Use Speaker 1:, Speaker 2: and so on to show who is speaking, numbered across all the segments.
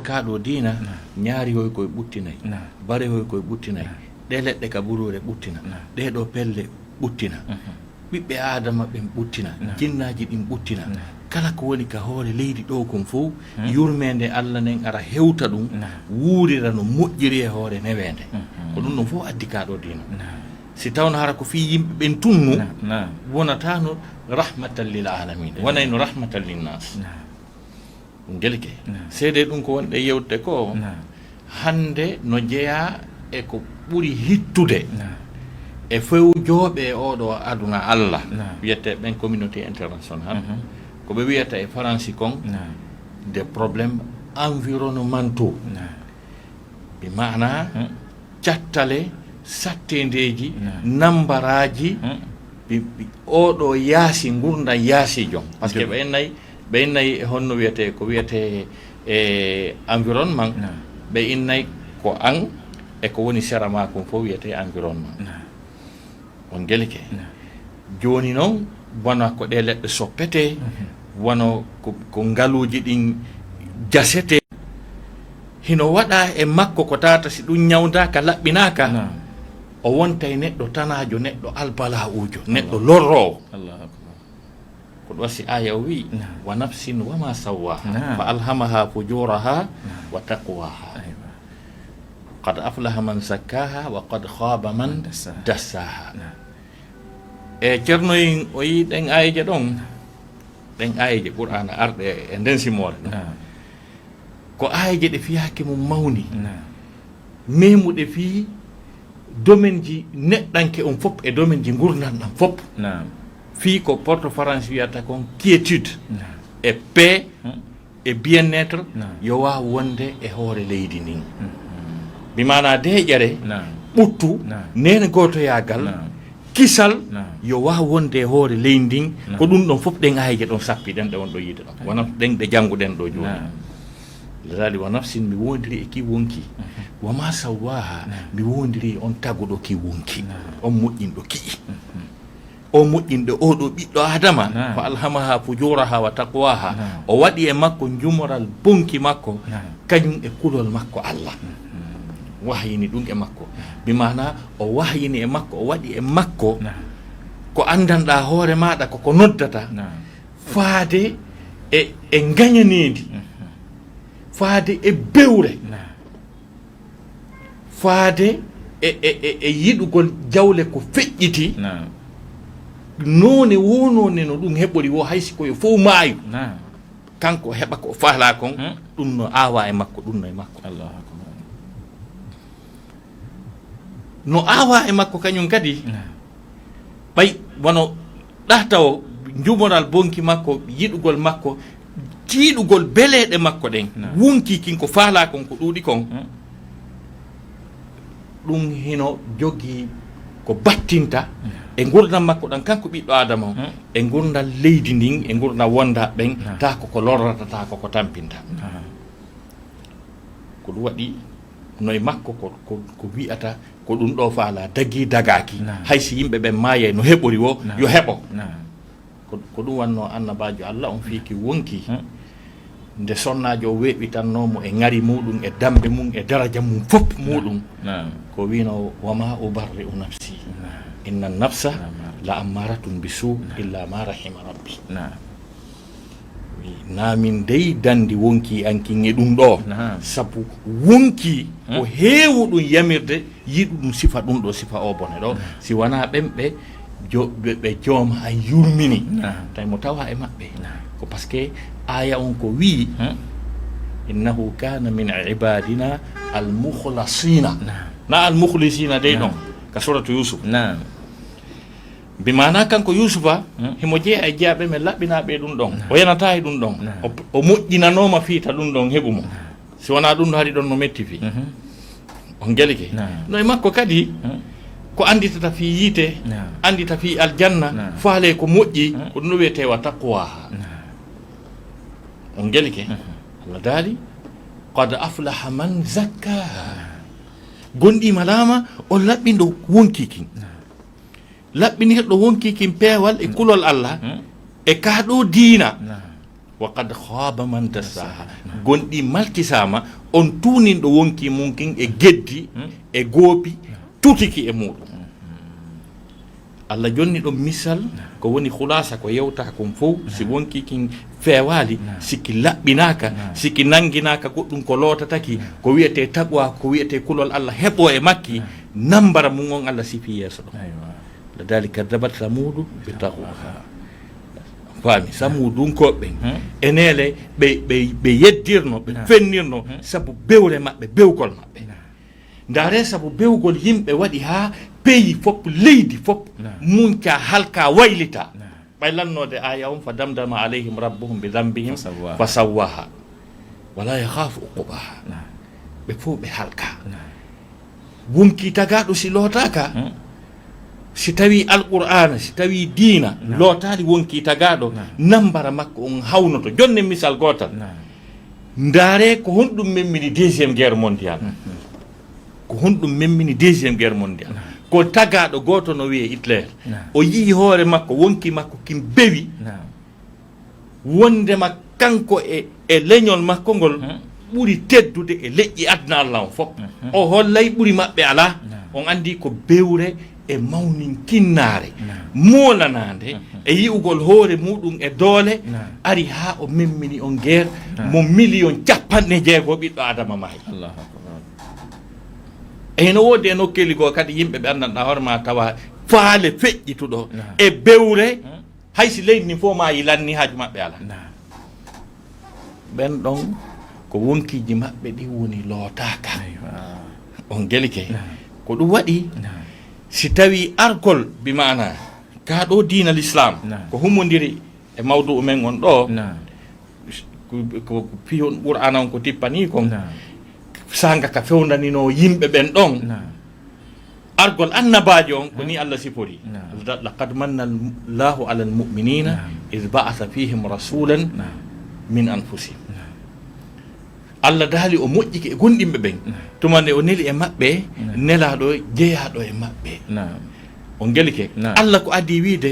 Speaker 1: kaɗo dina ñaari hoy koye ɓuttinayi bare hoy koye ɓuttinayi ɗe leɗɗe ka ɓurore ɓuttina ɗeɗo pelle ɓuttina ɓiɓɓe adama ɓen ɓuttina jinnaji ɗin ɓuttina kala ko woni ka hoore leydi ɗo kon fof yurmede Allah nden ara hewta ɗum wuurira no moƴƴiri e hoore newede ko ɗum ɗon fof addi kaɗo dina si tawno hara ko fi yimɓe ɓen tunnu wonata no rahmatan lil alamin wonay no rahmatan linnas ɗum gelike seede ɗum ko wonɗe yewtde ko hande no jeeya e ko ɓuri hittude e fewjoɓe e oɗo aduna Allah wiyete ɓen communauté international ko ɓe wiyata e français kon des problèmes environnementaux ɓe mana cattale sattendeji nambaraji oɗo yaasi gurdam yaasi jom par ce que ɓe innayi honno wiyete ko wiyete e environnement ɓe innayi ko an e ko woni sera ma kon fof wiyete environnement on gelike joni noon wona ko ɗe leɗɗe soppete wono ko ngaluji ɗin jasete hino waɗa e makko ko tata si ɗum ñawdaka laɓɓinaka o wonta e neɗɗo tanajo neɗɗo albala ujo neɗɗo lorrowo ko ɗo wasi aya o wi wa nafsin wama sawwaha fa alhamaha fujuraha wa taqwaha qad aflaha man zakkaha wa qad khaba man dassaha e ceernoyin o yi ɗen ayeje ɗon ɗen ayeje qur'ana arɗe e nden simore ko ayeje ɗe fiyaki mum mawni memuɗe fi domaine ji neɗɗanke on fof e domaine ji gurdam ɗam fof fi ko porte france wiyata kon quiétude e paix e bien-être yo waw wonde e hoore leydi ndin bimana deƴere ɓuttu nene gotoyagal kisal yo waw wonde e hoore leydi ndin ko ɗum ɗon fof ɗen ayeje ɗon sappiɗen ɗe wonɗo yiide ɗon wona ɗen ɗe jannguɗen ɗo joni lali wa nafsin mi wondiri e ki wonki wama sawwaha mi wondiri on taguɗo ki wonki on moƴƴinɗo ki o moƴƴinɗo oɗo ɓiɗɗo adama fa alhamaha fujuraha wa taqwaha o waɗi e makko jumoral bonki makko kañum e kulol makko Allah wahyini ɗum e makko bimana o wahyini e makko o waɗi e makko ko andanɗa hoore maɗa koko noddata faade e gañanedi faade e bewre faade e yiɗugol jawle ko feƴƴiti none wonone no ɗum heɓori wo haysi koye fof maayo kanko heɓa ko faala kon ɗum no awa e makko ɗum no e makko no awa e makko kañum kadi ɓay wono ɗahtawo jumoral bonki makko yiɗugol makko tiiɗugol beleɗe makko ɗen wonki kin ko faala kon ko ɗuuɗi kon ɗum hino jogii ko battinta e gurdam makko ɗan kanko ɓiɗɗo adama o e gurdam leydi ndin e gurdam wonda ɓen ta koko lorratata koko tampinta ko ɗum waɗi noye makko ko wiyata ko ɗum ɗo faala dagi dagaki haysi yimɓe ɓen maaya no heɓori wo yo heɓo ko ɗum wanno annabajo Allah on fiiki wonki nde sonnajo o weɓitannomo e ngari muɗum e dambe mum e daraja mum fof muɗum ko wino wama ubarri'u nafsi inna nafsa la ammaratun bisu illa ma rahima rabbi namin dey dandi wonki ankin e ɗum ɗo sabu wonki ko heewu ɗum yamirde yiɗu ɗum sifa ɗum ɗo sifa o bone ɗo si wona ɓen ɓe jooma an yurmini tawi mo tawa e maɓɓe ko par ce que aya on ko wi innahu kana min ibadina almukhlasina na almukhlisina dey ɗon ka suratu yusuf bimana kanko yusufa himo jeeya e jeeyaɓe men laɓɓinaɓe ɗum ɗon o yanata e ɗum ɗon o moƴƴinanoma fiita ɗum ɗon heɓumo si wona ɗum ɗo haɗi ɗon no metti fi on gelike no e makko kadi ko anditata fi yiite andita fi aljanna faale ko moƴƴi ko ɗum ɗo wiyete wa taqwaha on gelike Allah daali qad aflaha man zakkaha gonɗima laama o laɓɓinɗo wonkikin laɓɓini heɗɗo wonkikin peewal e kulol Allah e kaaɗo diina wa qad khaba man dassaha gonɗi malkisama on tuninɗo wonki munkin e geddi e goopi tutiki e muɗum Allah jonni ɗum misal ko woni khulasa ko yewta kon fof si wonki kin feewali sikki laɓɓinaka sikki nanginaka goɗɗum ko lootataki ko wiyete taqwa ko wiyete kulol Allah heɓo e makki nambara mum on Allah sifi yeeso ɗo la dali kadabat samudu bi taqwa faami samudunkoɓe enele ɓe yeddirno ɓe fennirno sabu bewre maɓɓe bewgol maɓɓe ndare sabu bewgol yimɓe waɗi ha peyi fof leydi fof munca halka waylita ɓay lannode aya on fa damdama alayhim rabbuhum bi dambihim fa sawwaha wala yakhafu uqubaha ɓe fof ɓe halka wonki tagaɗo si lootaka si tawi alqur'ana si tawi diina lootali wonki tagaɗo nambara makko on hawnoto jonne misal gotal ndaare ko honɗum memmini deuxiéme guerre mondial ko honɗum memmini deuxiéme guerre mondial ko tagaɗo goto no wiye Hitler o yii hoore makko wonki makko kin bewi wondema kanko e leñol makko ngol ɓuri teddude e leƴƴi adna Allah on fof o hollay ɓuri maɓɓe ala on andi ko bewre e mawnin kinnare molanade e yi'ugol hoore muɗum e doole ari ha o memmini on guerre mo million 60 ɓiɗɗo adama maayi eno wodi e nokkeli goo kadi yimɓe ɓe andanɗa hoore ma tawa faale feƴƴituɗo e bewre haysi leydi ni fof ma yilanni haaju maɓɓe ala ɓen ɗon ko wonkiji maɓɓe ɗi woni lootaka on gelike ko ɗum waɗi si tawi argol bimana ka ɗo diina l'islam ko humodiri e mawdu men on ɗo ko piyon qur'ana on ko tippani kon sanga ka fewndanino yimɓe ɓen ɗon argol annabaji on ko ni Allah sifori laqad manna Allahu ala almu'minina id ba'atha fihim rasulan min anfusihim Allah daali o moƴƴike e gonɗinɓe ɓen tumande o neli e maɓɓe nelaɗo jeeyaɗo e maɓɓe on gelike Allah ko addi wiide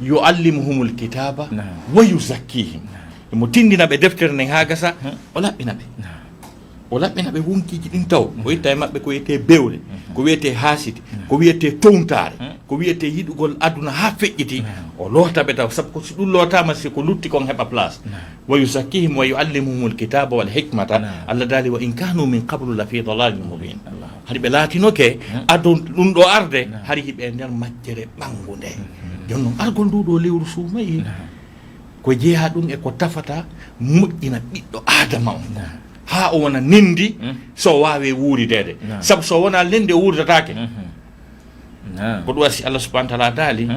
Speaker 1: yuallimuhumul kitaba wa yuzakkihim mo tindina ɓe deftere nden ha gasa o laɓɓina ɓe o laɓɓina ɓe wonkiji ɗin taw o itta e maɓɓe ko wiyete bewre ko wiyete haaside ko wiyete towtare ko wiyete yiɗugol aduna ha feƴƴiti o lootaɓe taw sabu ko si ɗum lootama si ko lutti kon heɓa place wa yusakkihim wa yuallimuhumul kitaba wal hikmata Allah daali wa in kanu min qablu la fi dalalin mubin haɗi ɓe laatinoke ado ɗum ɗo arde hari hiɓe nder majjere ɓangude jonnon argol nduɗo lewru suumayi ko jeeya ɗum e ko tafata moƴƴina ɓiɗɗo adama on ha o wona nindi so wawe wuuridede sabu so wona lende o wuurdatake ko ɗum wasi Allah subahana taala daali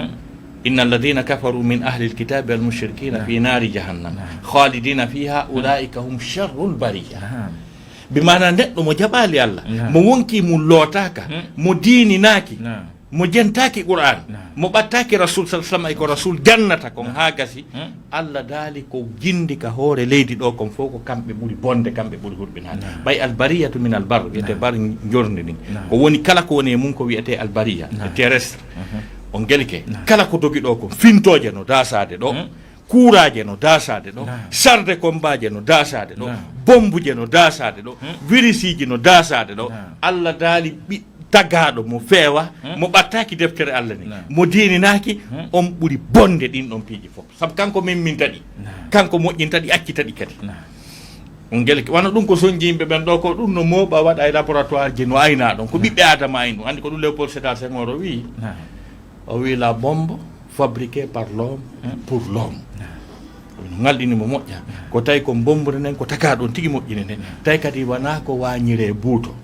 Speaker 1: inna alladina kafaru min ahli lkitabi walmushrikina fi nari jahannam khalidina fiha ulaika hum sharru lbariya bimana neɗɗo mo jaɓali Allah mo wonki mum lootaka mo diininaki mo jentaki qur'an mo ɓattaki rasul sa sallam ko rasul jannata kon ha gasi Allah daali ko jindi ka hoore leydi ɗo kon fof ko kamɓe ɓuri bonde kamɓe ɓuri hurɓinade ɓay albariyatu min albar wiyete bar jorndi ɗin ko woni kala ko woni e mum ko wiyete albariya e terrestre on gelike kala ko dogi ɗo ko fintoje no dasade ɗo kuuraje no dasade ɗo sarde combaje no dasade ɗo bombuje no dasade ɗo virisiji no dasade ɗo Allah daali tagaɗo mo feewa mo ɓattaki deftere Allah ni mo diininaki on ɓuri bonde ɗin ɗon piiji fof saabu kanko memmintaɗi kanko moƴƴintaɗi accitaɗi kadi on gelke wona ɗum ko soñji yimɓe ɓen ɗo ko ɗum no mooɓa waɗa e laboratoire ji no ayna ɗon ko ɓiɓɓe adama aynu andi ko ɗum Léopold Sédar Senghor o wi la bombe fabriquée par l'homme pour l'homme no ngalɗinimo moƴƴa ko tawi ko bombure nden ko taka ɗon tigui moƴƴine nden tawi kadi wona ko wañire buuto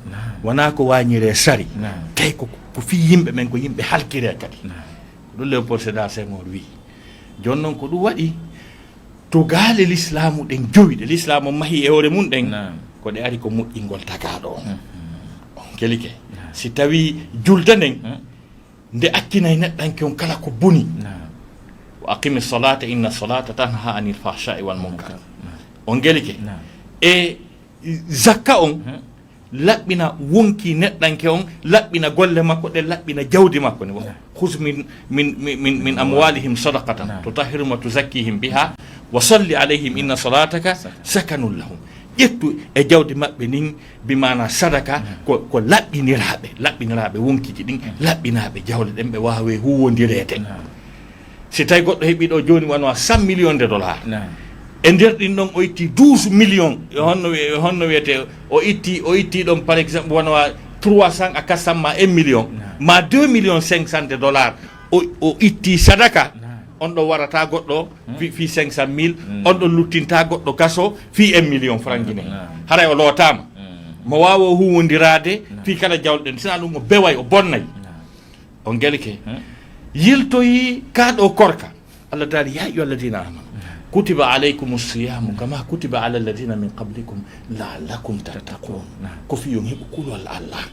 Speaker 1: wona ko wañire sari tawi ko fi yimɓe men ko yimɓe halkire kadi ɗum Léopold Sédar Senghor wi joni noon ko ɗum waɗi to gaale l'islamu ɗen jowiɗe l'islamu mahi e hoore mum ɗen ko ɗe ari ko moƴƴingol tagaɗo on kelike si tawi julda nden nde accinayi neɗɗanke on kala ko boni wa aqimi salata inna salata tanha anil fahsha'i wal munkar on gelike e zakka on laɓɓina wonki neɗɗanke on laɓɓina golle makko ɗe laɓɓina jawdi makko ne khuz min amwalihim sadaqatan tutahhiruhum wa tuzakkihim biha wa salli alayhim inna salataka sakanun lahum ƴettu e jawdi maɓɓe nin bimana sadaka ko laɓɓiniraɓe wonkiji ɗin laɓɓinaɓe jawle ɗen ɓe wawe huwodirede si tawi goɗɗo heeɓi ɗo joni wonwa 100 millions de dollars e nder ɗin ɗon o itti 12 millions honno wiyete o itti ɗon par exemple wonwa 300 a 400 ma 1 million ma 2 millions 500 de dollars o itti sadaka on ɗo warata goɗɗo fi 500 000 on ɗon luttinta goɗɗo kaso fi 1 million franc guiné haray o lootama mo wawa huwodirade fi kala jawleɗen sina ɗum o beway o bonnay on guelke yiltoyi kaɗo korka allah daali ya ayyuha alladina amanu kutiba alaykum siyamu kama kutiba ala alladina min qablikum la'allakum tattaqun ko fi yon heɓu kulol allah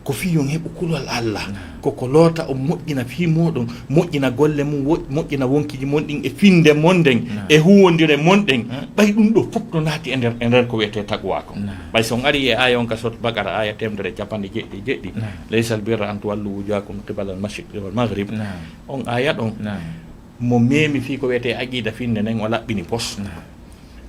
Speaker 1: ko fi yon heɓu kulol allah koko loota o moƴƴina fi moɗon moƴƴina golle mum moƴƴina wonkiji mon ɗin e finde mon ɗen e huwodire mon ɗen ɓay ɗum ɗo fof ɗo naati e nder ko wiyete taqwa ko ɓay son ari e aya on ka sot bagara aya 1jeɗɗi laysal birra an tuwallu wujuhakum qibala al mashriqi wal maghrib on aya ɗon mo memi fi ko wiyete aqida finde nen o laɓɓini pos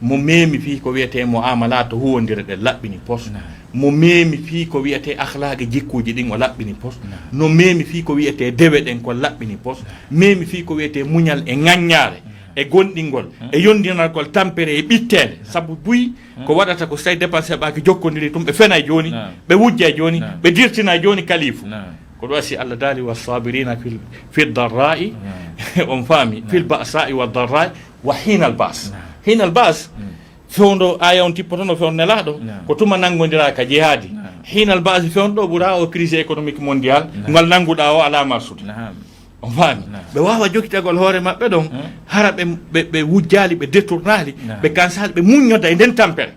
Speaker 1: mo memi fi ko wiyete muamalat huwodire ɗe laɓɓini pos mo memi fi ko wiyete akhlaqe jikkuji ɗin o laɓɓini pos no memi fi ko wiyete dewe ɗen ko laɓɓini pos memi fi ko wiyete muñal e ŋaññare e gonɗingol e yondinargol tampere e ɓittede saabu buy ko waɗata ko so tawi dépense ɓaki jokkodiri tum ɓe fenay joni ɓe wujjay joni ɓe dirtinay joni kalifu ko ɗo si allah daali wasabirina fi darra'i on faami fil ba'sa'i wa darra'i wa hinal bas hinal bas fewndo aya on tippotono fewn nelaɗo ko tuma nangodira ka jihaadi hinal bas fewnɗo ɓuura o crise économique mondial ngal nanguɗa o ala marsude on faami ɓe wawa jokkitagol hoore maɓɓe ɗon hara ɓe wujjali ɓe détournali ɓe kansali ɓe muñoda e nden tampere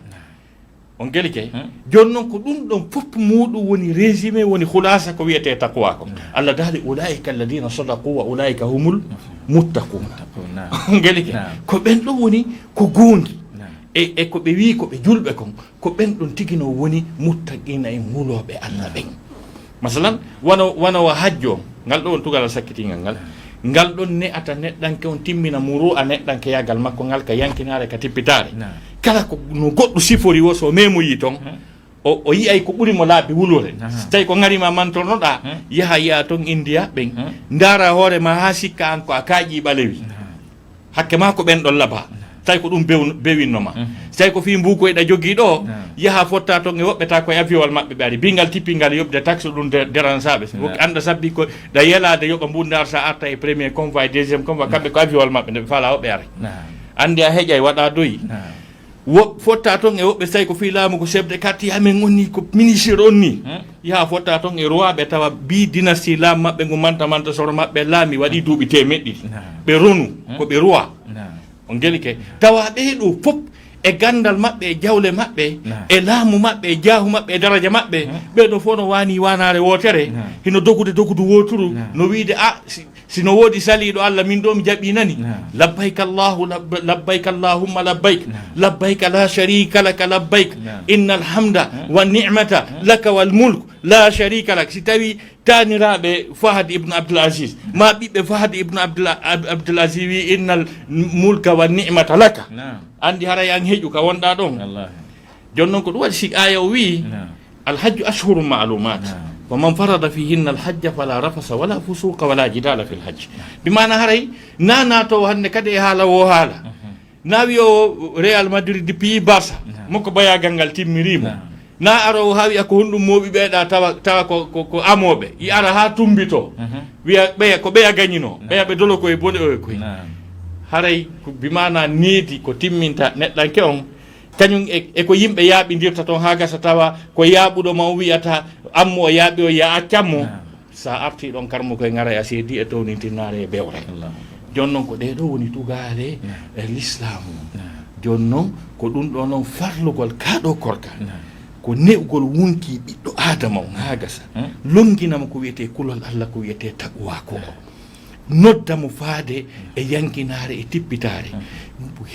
Speaker 1: on guelike joni noon ko ɗum ɗon fof muɗum woni résumé woni hulasa ko wiyete taqwa ko allah daali ulaika alladina sadaqu wa ulaika humul muttaquna on guelike ko ɓen ɗo woni ko gongi e ko ɓe wi ko ɓe julɓe kon ko ɓen ɗon tigino woni muttaqina e nguloɓe allah ɓen masalan wono hajjo ngal ɗo on tugal sakkitingal ngal ɗon ne ata neɗɗanke on timmina muru a neɗɗanke yagal makko ngal ka yankinare ka tippitare kala ko no goɗɗo sifori wo so memoyi toon o yiyay ko ɓuuri mo laabi wulore so tawi ko garima mantornoɗa yaha yiya toon india ɓen dara hoore ma ha sikka an ko a kaaƴi ɓalewi hakke ma ko ɓen ɗon laaba tawi ko ɗum bewinnoma so tawi ko fi mbukoyɗa jogui ɗo yaha fotta toon e woɓɓeta koye aviowal maɓɓe ɓe ari bingal tippingal yoɓde taxe ɗum dérangeaɓe anda sabbi ko da yelade yoɓa mbundar sa arta e premier convoi deuxiéme convoi kamɓe ko aviowal maɓɓe nde ɓe faala woɓɓe ara andi a heeƴay waɗa doyi fotta toon e woɓɓe so tawi ko fi laamu ko chef de quartier amen onni ko ministre onni yaha fotta toon e roi ɓe tawa bi dynastie laamu maɓɓe ngu manta soro maɓɓe laami waɗi duuɓi temeɗɗi ɓe ronu ko ɓe roi on guelike tawa ɓeeɗo fof e gandal maɓɓe e jawle maɓɓe e laamu maɓɓe e jaahu maɓɓe e daraja maɓɓe ɓeɗo fof no wani wanare wotere hino dogude woturu no wiide sino woodi saliɗo allah min ɗo mi jaɓi nani labbayk allahumma labbayk labbayka la sharika laka labbayk inna alhamda wa ni'mata laka wal mulk la sharika lak si tawi taniraɓe Fahad ibn Abdul Aziz ma ɓiɓɓe Fahad ibn Abdul Aziz wi innal mulka wa ni'mata laka andi haray an heeƴu ka wonɗa ɗon joni noon ko ɗum waɗi si aya o wi alhajju ashhuru ma'lumat wa man farada fihinna alhajja fala rafasa wala fusuqa wala jidala fi lhajj bimana haray nanato hande kadi e haala wo haala na wi o Real Madrid pays Barça moko bayagal ngal timmirima na aro ha wiya ko honɗum moɓi ɓeeɗa tawa ko amoɓe i ara ha tumbito wiya ɓeya ko ɓeya gañino ɓeya ɓe dolo koye boɗe oye koye haray bimana needi ko timminta neɗɗanke on kañum e ko yimɓe yaaɓidirta toon ha gasa tawa ko yaaɓuɗoma o wiyata ammo o yaaɓi o ya accammo sa arti ɗon karmo koye gara a seedi e townintinnare e bewre joni noon ko ɗeɗo woni tugale e l'islamu joni noon ko ɗum ɗo noon farlugol kaɗo korka ko ne'ugol wonki ɓiɗɗo adama on ha gasa longinamo ko wiyete kulol allah ko wiyete taqwa ko noddamo faade e yankinare e tippitare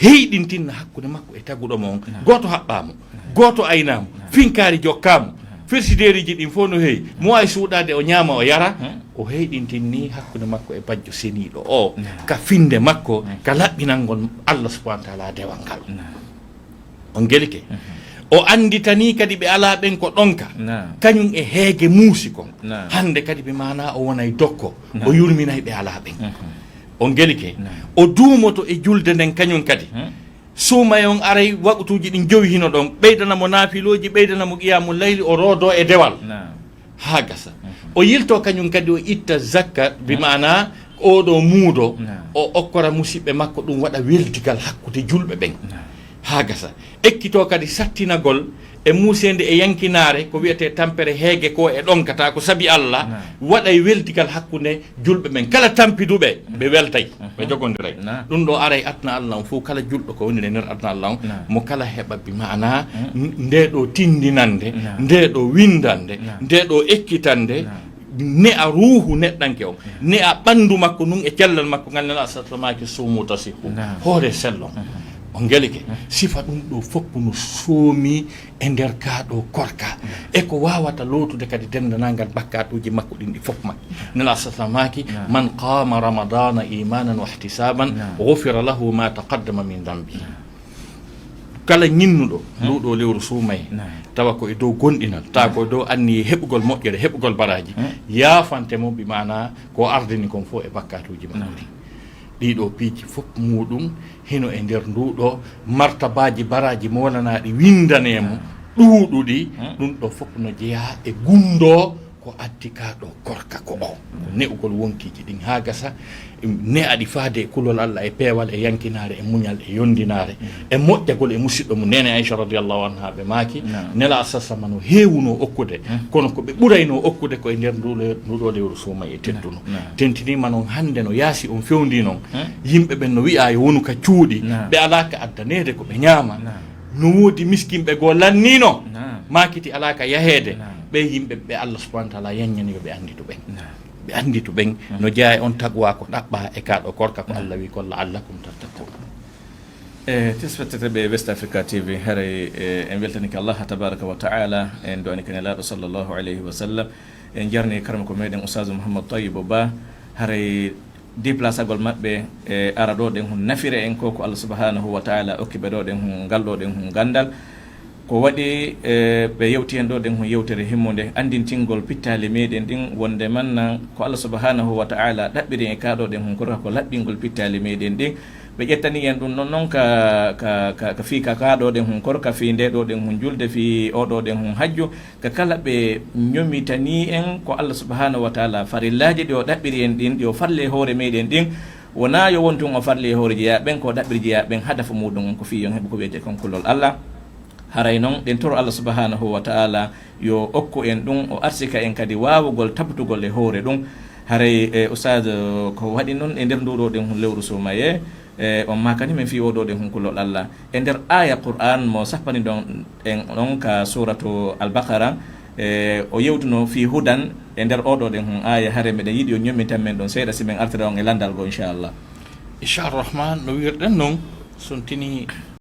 Speaker 1: heyɗintinna hakkude makko e taguɗomo on goto haɓɓamo goto aynamo finkari jokkamo fersideeriji ɗin fof no heewi mo wawi suuɗade o ñaama o yara o heyɗintinni hakkude makko e bajjo seniɗo o ka finde makko ka laɓɓinalngol Allah subahana taala dewal ngal on gelike o anditani kadi ɓe ala ɓen ko ɗonka kañum e heege muusi kon hande kadi ɓe mana o wonay dokko o yurminay ɓe ala ɓen on gelike o duumoto e julde nden kañum kadi suumay on aray waɓutuji ɗin jowi hino ɗon ɓeydanamo naafiloji ɓeydanamo qiyamu layli o roodo e dewal ha gasa o yilto kañum kadi o itta zakka bi mana oɗo muudo o okkora musidɓe makko ɗum waɗa weldigal hakkude julɓe ɓen ha gasa ekkito kadi sattinagol e muusede e yankinare ko wiyete tampere heege ko e ɗonkata ko saabi Allah waɗay weldigal hakkude julɓe men kala tampiduɓe ɓe weltay ɓe jogodiray ɗum ɗo aray adna Allah on fof kala julɗo ko woni e nder adna Allah on mo kala heɓa bi mana nde ɗo tindinande nde ɗo windande nde ɗo ekkitande ne a ruuhu neɗɗanke on ne a ɓandu makko nun e cellal makko ngal nela sattamaki sumu tasihu hoore sellon on gelike sifa ɗum ɗo foppu no soomi e nder kaaɗo korka e ko wawata lootude kadi dendanangal bakkatuji makko ɗin ɗi fof makko nela satamaki man qama ramadana imanan wa ihtisaban ghufira lahu ma taqaddama min dambi kala ñinnuɗo nduɗo lewru suumaye tawa ko e dow gonɗinal tawa ko e dow anni heɓugol moƴƴere heɓugol baraji yafantemo bi mana ko ardini kon fof e bakkatuji makko ɗi ɗiɗo piiji fof muɗum hino e nder nduɗo martabaji baraji molanaɗi windanemo ɗuuɗuɗi ɗum ɗo fof no jeeya e gundo ko addi kaɗo korka ko o ne'ugol wonkiji ɗin ha gasa ne aɗi faade e kulol Allah e peewal e yankinare e muñal e yondinare e moƴƴagol e musidɗo mu nene Aisha radiallahu anha ɓe maaki nela asasama no heewuno okkude kono ko ɓe ɓurayno okkude ko e nder nduɗo lewru suumay e tedduno tentinima noon hande no yaasi on fewndi noon yimɓe ɓen no wiya yo wonu ka cuuɗi ɓe alaka addanede ko ɓe ñaama no woodi miskinɓe goo lannino makiti alaka yahede ɓe yimɓe ɓe Allah subahana taala yaññani yo ɓe anditu ɓen ɓe anditu ɓen no jeeya e on tagwa ko ɗaɓɓa e kaɗo korka ko Allah wi kolla allakum tattaqun
Speaker 2: telespectateur West Africa TV haray en weltani ko Allah tabaraka wa taala en doani ko nelaɗo sallllahu alayhi wa sallam en jarni karma ko meɗen oustaz Mouhamadou Tayyibou Ba haray déplace agol maɓɓe e ara ɗo ɗen hun nafire en ko Allah subhanahu wa taala okkiɓe ɗo ɗen hun ngal ɗo ɗen hun gandal ko waɗi ɓe yewti hen ɗo ɗen hun yewtere himmude andintingol pittali meɗen ɗin wonde manna ko Allah subhanahu wa taala ɗaɓɓiri e kaɗo ɗen hun korka ko laɓɓingol pittali meɗen ɗin ɓe ƴettani en ɗum non ka fi ka kaɗo ɗen hun korka fi nde ɗo ɗen hun julde fi oɗo ɗen hun hajju ka kala ɓe ñomitani en ko Allah subhanahu wa taala farillaji ɗi o ɗaɓɓiri en ɗin ɗi o farle hoore meɗen ɗin wona yo wontun o farle hoore jeeyaɓen ko ɗaɓɓiri jeeyaɓen hadafa muɗum ko fi yon heɓe ko wiyete kon kulol Allah haray noon ɗen toro Allah subhanahu wa taala yo okku en ɗum o arsika en kadi wawugol tabtugol e hoore ɗum haray oustad ko waɗi noon e nder nduɗo ɗen hun lewru sumaye on makani men fi oɗo ɗen hun kulol Allah e nder aya Qur'an mo sappani ɗon en ɗon ka suratu al-Baqara o yewtuno fi hudan e nder oɗo ɗen hun aya haare meɗen yiiɗi o ñommitan men ɗon seeɗa si men artira on e landal go inchallah
Speaker 1: inchalrahman no wirɗen noon son tini